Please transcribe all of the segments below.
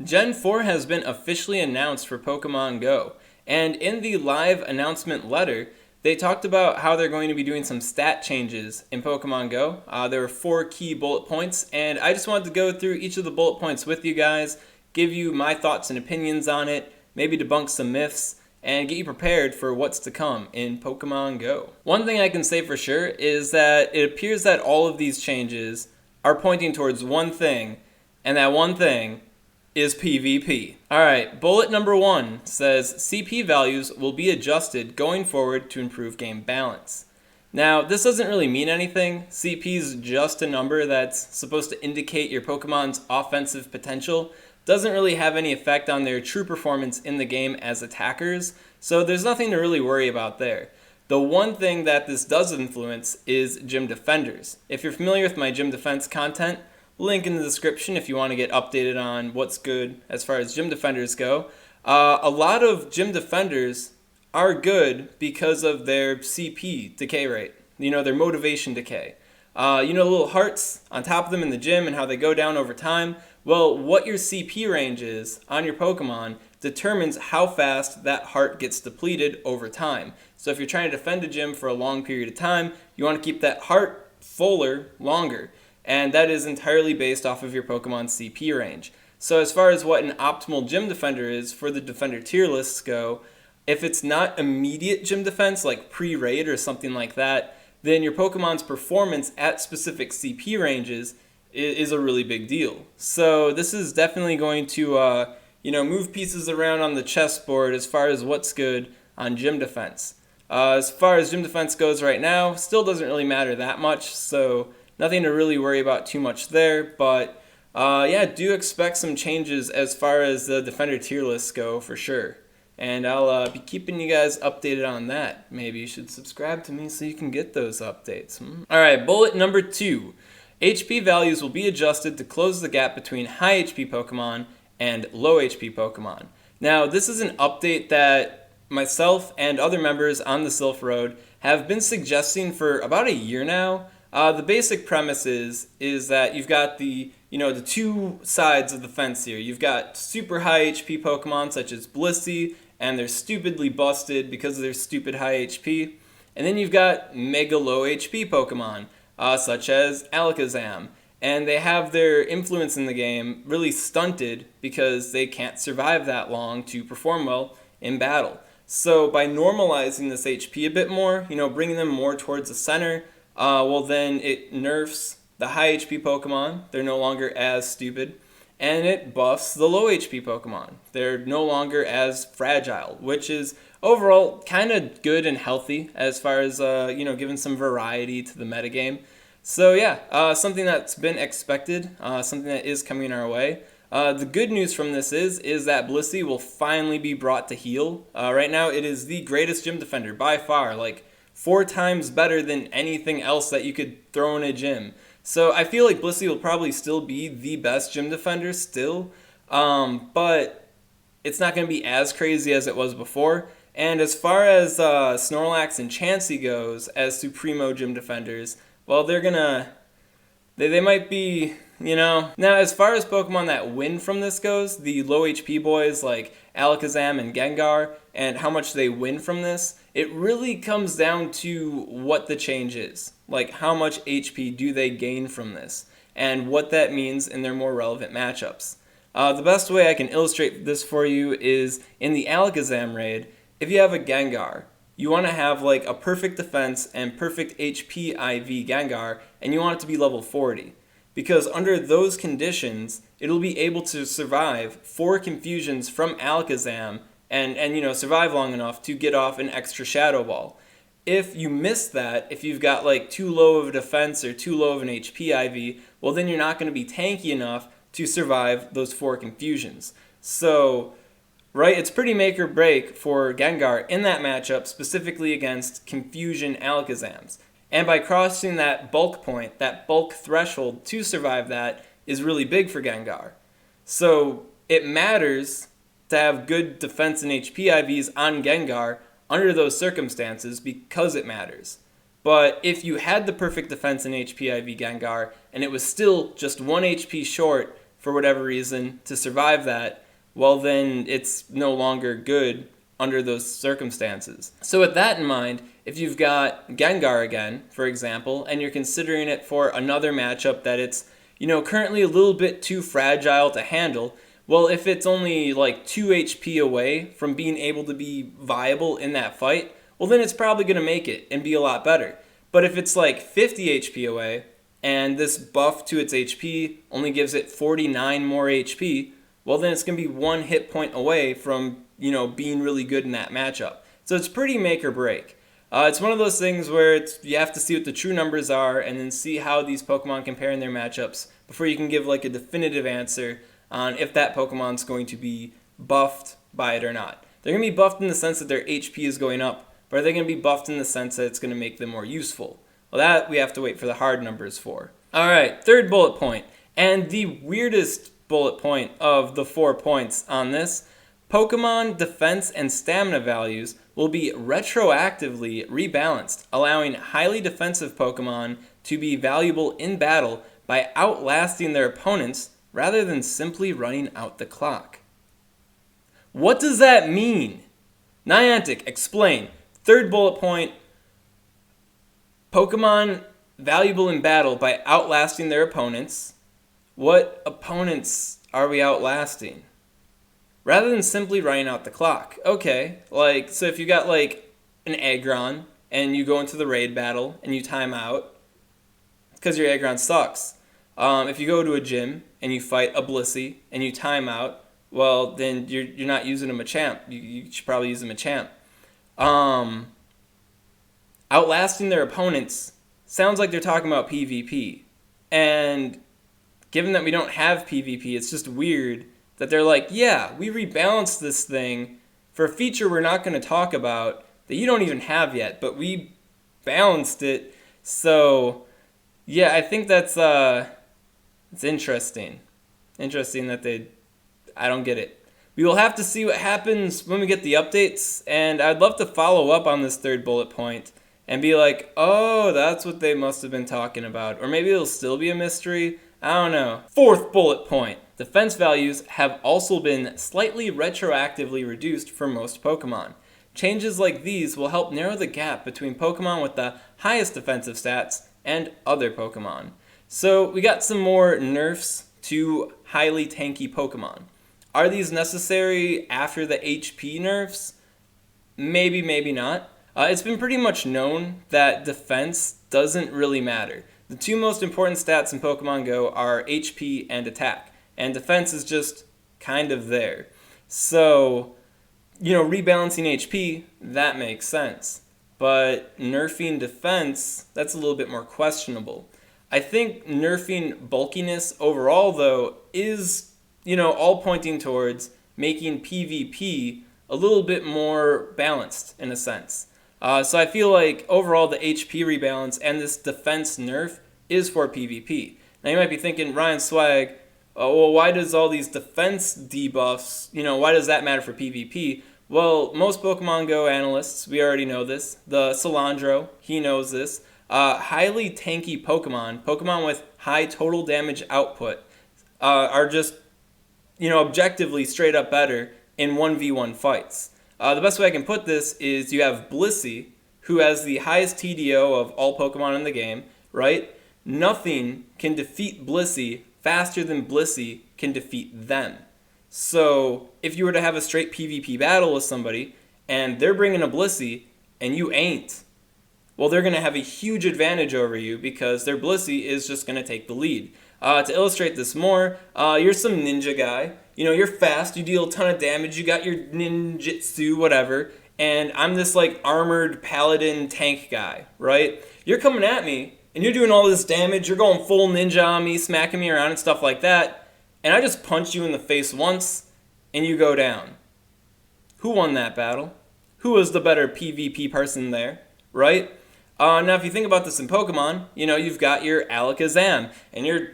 Gen 4 has been officially announced for Pokemon Go, and in the live announcement letter, they talked about how they're going to be doing some stat changes in Pokemon Go. There were 4 key bullet points, and I just wanted to go through each of the bullet points with you guys, give you my thoughts and opinions on it, maybe debunk some myths, and get you prepared for what's to come in Pokemon Go. One thing I can say for sure is that it appears that all of these changes are pointing towards one thing, and that one thing is PvP. Alright, bullet number 1 says CP values will be adjusted going forward to improve game balance. Now, this doesn't really mean anything. CP is just a number that's supposed to indicate your Pokemon's offensive potential. Doesn't really have any effect on their true performance in the game as attackers, so there's nothing to really worry about there. The one thing that this does influence is gym defenders. If you're familiar with my gym defense content, link in the description if you want to get updated on what's good as far as gym defenders go. A lot of gym defenders are good because of their CP decay rate, their motivation decay. The little hearts on top of them in the gym and how they go down over time. Well, what your CP range is on your Pokemon determines how fast that heart gets depleted over time. So if you're trying to defend a gym for a long period of time, you want to keep that heart fuller longer. And that is entirely based off of your Pokemon's CP range. So as far as what an optimal gym defender is for the defender tier lists go, if it's not immediate gym defense like pre-raid or something like that, then your Pokemon's performance at specific CP ranges is a really big deal. So this is definitely going to move pieces around on the chessboard as far as what's good on gym defense. As far as gym defense goes right now, still doesn't really matter that much, so nothing to really worry about too much there, but do expect some changes as far as the defender tier lists go for sure. And I'll be keeping you guys updated on that. Maybe you should subscribe to me so you can get those updates. Alright, bullet number 2. HP values will be adjusted to close the gap between high HP Pokemon and low HP Pokemon. Now, this is an update that myself and other members on the Sylph Road have been suggesting for about a year now. The basic premise is that you've got the two sides of the fence here. You've got super high HP Pokemon such as Blissey, and they're stupidly busted because of their stupid high HP. And then you've got mega low HP Pokemon, such as Alakazam. And they have their influence in the game really stunted because they can't survive that long to perform well in battle. So by normalizing this HP a bit more, bringing them more towards the center, then it nerfs the high HP Pokemon. They're no longer as stupid. And it buffs the low HP Pokemon. They're no longer as fragile, which is overall kind of good and healthy as far as, giving some variety to the metagame. So something that's been expected, something that is coming our way. The good news from this is that Blissey will finally be brought to heal. Right now it is the greatest gym defender by far, 4 times better than anything else that you could throw in a gym. So I feel like Blissey will probably still be the best gym defender still, but it's not going to be as crazy as it was before. And as far as Snorlax and Chansey goes as Supremo gym defenders, well, they might be, Now, as far as Pokemon that win from this goes, the low HP boys like Alakazam and Gengar, and how much they win from this, it really comes down to what the change is. How much HP do they gain from this, and what that means in their more relevant matchups. The best way I can illustrate this for you is in the Alakazam raid. If you have a Gengar, you want to have a perfect defense and perfect HP IV Gengar, and you want it to be level 40. Because under those conditions, it'll be able to survive 4 confusions from Alakazam and survive long enough to get off an extra Shadow Ball. If you miss that, if you've got too low of a defense or too low of an HP IV, well then you're not going to be tanky enough to survive those 4 confusions. So, it's pretty make or break for Gengar in that matchup, specifically against Confusion Alakazams. And by crossing that bulk point, that bulk threshold to survive that is really big for Gengar. So it matters to have good defense and HP IVs on Gengar under those circumstances because it matters. But if you had the perfect defense and HP IV Gengar and it was still just 1 HP short for whatever reason to survive that, well then it's no longer good under those circumstances. So with that in mind, if you've got Gengar again, for example, and you're considering it for another matchup that it's, currently a little bit too fragile to handle, well, if it's only like 2 HP away from being able to be viable in that fight, well then it's probably going to make it and be a lot better. But if it's like 50 HP away, and this buff to its HP only gives it 49 more HP, well then it's going to be 1 hit point away from, being really good in that matchup. So it's pretty make or break. It's one of those things where you have to see what the true numbers are and then see how these Pokemon compare in their matchups before you can give like a definitive answer on if that Pokemon's going to be buffed by it or not. They're going to be buffed in the sense that their HP is going up, but are they going to be buffed in the sense that it's going to make them more useful? Well, that we have to wait for the hard numbers for. Alright, third bullet point, and the weirdest bullet point of the 4 points on this: Pokemon defense and stamina values will be retroactively rebalanced, allowing highly defensive Pokemon to be valuable in battle by outlasting their opponents rather than simply running out the clock. What does that mean? Niantic, explain. Third bullet point: Pokemon valuable in battle by outlasting their opponents. What opponents are we outlasting? Rather than simply running out the clock. Okay, so if you got an Aggron and you go into the raid battle and you time out, because your Aggron sucks. If you go to a gym and you fight a Blissey and you time out, well then you're not using a Machamp. You should probably use a Machamp. Outlasting their opponents sounds like they're talking about PvP. And given that we don't have PvP, it's just weird that they're like, yeah, we rebalanced this thing for a feature we're not going to talk about that you don't even have yet, but we balanced it. So, yeah, I think that's it's interesting. Interesting that I don't get it. We will have to see what happens when we get the updates, and I'd love to follow up on this third bullet point and be like, oh, that's what they must have been talking about. Or maybe it'll still be a mystery. I don't know. Fourth bullet point: defense values have also been slightly retroactively reduced for most Pokemon. Changes like these will help narrow the gap between Pokemon with the highest defensive stats and other Pokemon. So we got some more nerfs to highly tanky Pokemon. Are these necessary after the HP nerfs? Maybe, maybe not. It's been pretty much known that defense doesn't really matter. The 2 most important stats in Pokemon Go are HP and attack, and defense is just kind of there. So, rebalancing HP, that makes sense. But nerfing defense, that's a little bit more questionable. I think nerfing bulkiness overall, though, is, all pointing towards making PvP a little bit more balanced in a sense. So I feel like overall the HP rebalance and this defense nerf is for PvP. Now you might be thinking, Ryan Swag, well, why does all these defense debuffs, why does that matter for PvP? Well, most Pokemon Go analysts, we already know this. The Solandro, he knows this. Highly tanky Pokemon with high total damage output, are just, objectively straight up better in 1v1 fights. The best way I can put this is you have Blissey, who has the highest TDO of all Pokemon in the game, right? Nothing can defeat Blissey faster than Blissey can defeat them. So if you were to have a straight PvP battle with somebody, and they're bringing a Blissey, and you ain't, well, they're going to have a huge advantage over you because their Blissey is just going to take the lead. To illustrate this more, you're some ninja guy. You're fast, you deal a ton of damage, you got your ninjutsu, whatever, and I'm this armored paladin tank guy, right? You're coming at me, and you're doing all this damage, you're going full ninja on me, smacking me around and stuff like that, and I just punch you in the face once, and you go down. Who won that battle? Who was the better PvP person there, right? Now if you think about this in Pokemon, you've got your Alakazam, and you're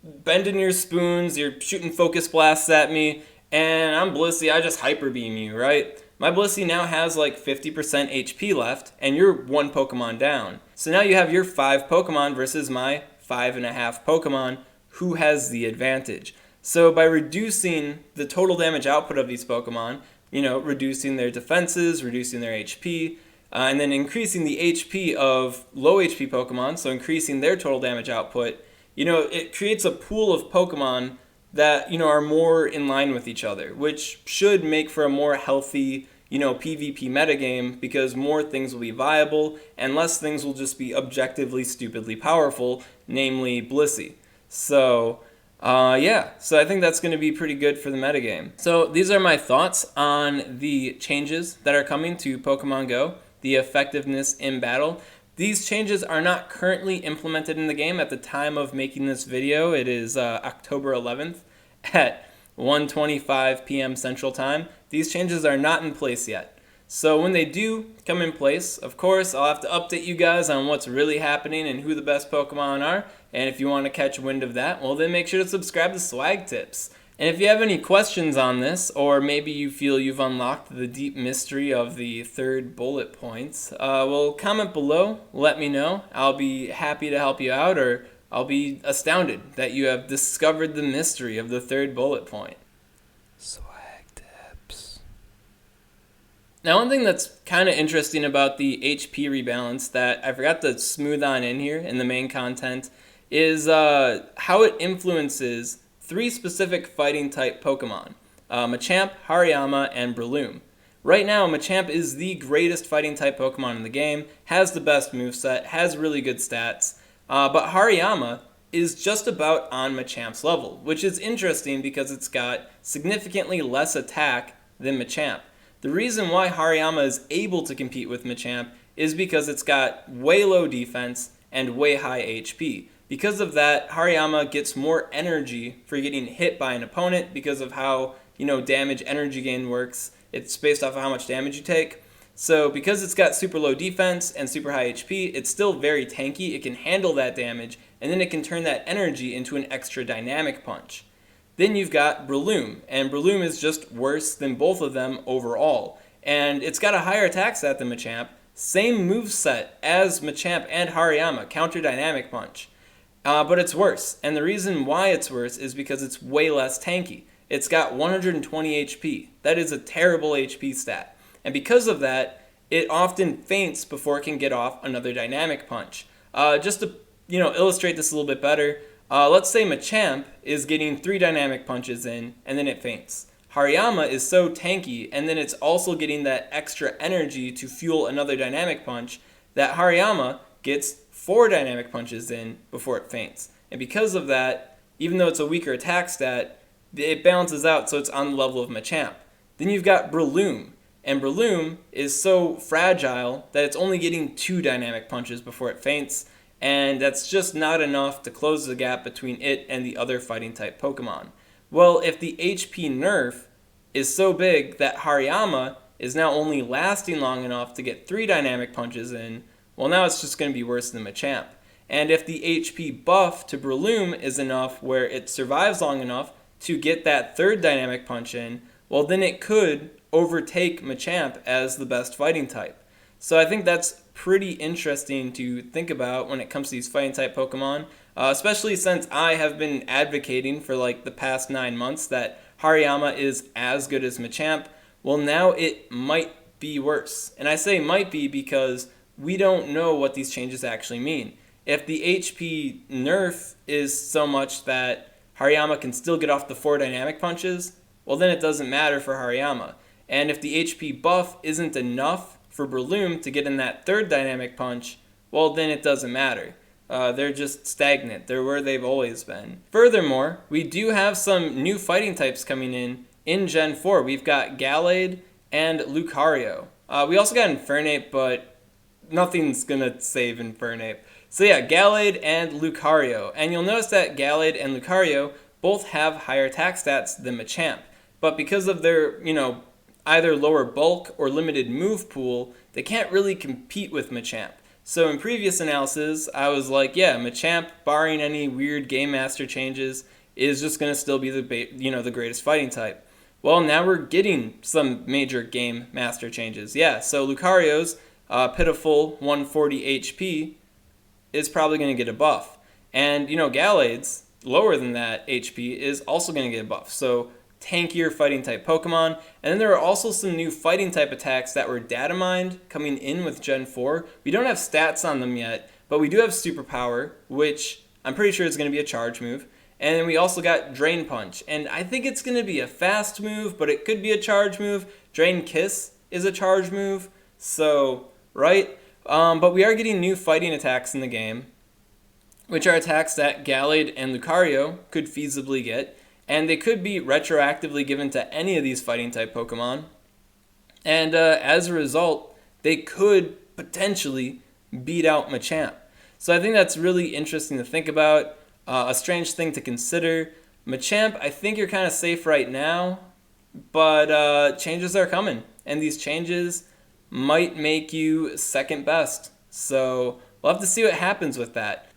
bending your spoons, you're shooting focus blasts at me, and I'm Blissey, I just hyper beam you, right? My Blissey now has 50% HP left, and you're 1 Pokemon down. So now you have your 5 Pokemon versus my 5.5 Pokemon. Who has the advantage? So by reducing the total damage output of these Pokemon, reducing their defenses, reducing their HP, and then increasing the HP of low HP Pokemon, so increasing their total damage output, it creates a pool of Pokemon that, are more in line with each other, which should make for a more healthy, PvP metagame, because more things will be viable and less things will just be objectively stupidly powerful, namely Blissey. So I think that's going to be pretty good for the metagame. So these are my thoughts on the changes that are coming to Pokemon Go, the effectiveness in battle. These changes are not currently implemented in the game at the time of making this video. It is October 11th at 1:25 p.m. Central Time. These changes are not in place yet. So when they do come in place, of course, I'll have to update you guys on what's really happening and who the best Pokemon are. And if you want to catch wind of that, well, then make sure to subscribe to SwagTips. And if you have any questions on this, or maybe you feel you've unlocked the deep mystery of the third bullet points, well, comment below, let me know. I'll be happy to help you out, or I'll be astounded that you have discovered the mystery of the third bullet point. SwagTips. Now, one thing that's kind of interesting about the HP rebalance that I forgot to smooth on in here in the main content is how it influences 3 specific fighting type Pokemon, Machamp, Hariyama, and Breloom. Right now, Machamp is the greatest fighting type Pokemon in the game, has the best moveset, has really good stats, but Hariyama is just about on Machamp's level, which is interesting because it's got significantly less attack than Machamp. The reason why Hariyama is able to compete with Machamp is because it's got way low defense and way high HP. Because of that, Hariyama gets more energy for getting hit by an opponent because of how, damage energy gain works. It's based off of how much damage you take. So because it's got super low defense and super high HP, it's still very tanky. It can handle that damage, and then it can turn that energy into an extra dynamic punch. Then you've got Breloom, and Breloom is just worse than both of them overall. And it's got a higher attack stat than Machamp, same moveset as Machamp and Hariyama, counter dynamic punch. But it's worse, and the reason why it's worse is because it's way less tanky. It's got 120 HP. That is a terrible HP stat. And because of that, it often faints before it can get off another dynamic punch. Just to illustrate this a little bit better, let's say Machamp is getting 3 dynamic punches in, and then it faints. Hariyama is so tanky, and then it's also getting that extra energy to fuel another dynamic punch, that Hariyama gets 4 dynamic punches in before it faints. And because of that, even though it's a weaker attack stat, it balances out so it's on the level of Machamp. Then you've got Breloom, and Breloom is so fragile that it's only getting 2 dynamic punches before it faints, and that's just not enough to close the gap between it and the other fighting type Pokemon. Well, if the HP nerf is so big that Hariyama is now only lasting long enough to get 3 dynamic punches in, well, now it's just going to be worse than Machamp. And if the HP buff to Breloom is enough where it survives long enough to get that 3rd dynamic punch in, well, then it could overtake Machamp as the best fighting type. So I think that's pretty interesting to think about when it comes to these fighting type Pokemon, especially since I have been advocating for the past 9 months that Hariyama is as good as Machamp. Well, now it might be worse. And I say might be because we don't know what these changes actually mean. If the HP nerf is so much that Hariyama can still get off the 4 dynamic punches, well, then it doesn't matter for Hariyama. And if the HP buff isn't enough for Breloom to get in that 3rd dynamic punch, well, then it doesn't matter. They're just stagnant. They're where they've always been. Furthermore, we do have some new fighting types coming in Gen 4. We've got Gallade and Lucario. We also got Infernape, but nothing's going to save Infernape. So yeah, Gallade and Lucario. And you'll notice that Gallade and Lucario both have higher attack stats than Machamp. But because of their, either lower bulk or limited move pool, they can't really compete with Machamp. So in previous analysis, I was like, yeah, Machamp, barring any weird Game Master changes, is just going to still be the greatest fighting type. Well, now we're getting some major Game Master changes. Yeah, so Lucario's pitiful 140 HP is probably going to get a buff. And, Gallade's lower than that HP is also going to get buffed. So tankier fighting type Pokemon. And then there are also some new fighting type attacks that were data mined coming in with Gen 4. We don't have stats on them yet, but we do have Superpower, which I'm pretty sure is going to be a charge move. And then we also got Drain Punch. And I think it's going to be a fast move, but it could be a charge move. Drain Kiss is a charge move. So, right? But we are getting new fighting attacks in the game, which are attacks that Gallade and Lucario could feasibly get. And they could be retroactively given to any of these fighting type Pokemon. And as a result, they could potentially beat out Machamp. So I think that's really interesting to think about. A strange thing to consider. Machamp, I think you're kind of safe right now, but changes are coming. And these changes might make you second best. So we'll have to see what happens with that.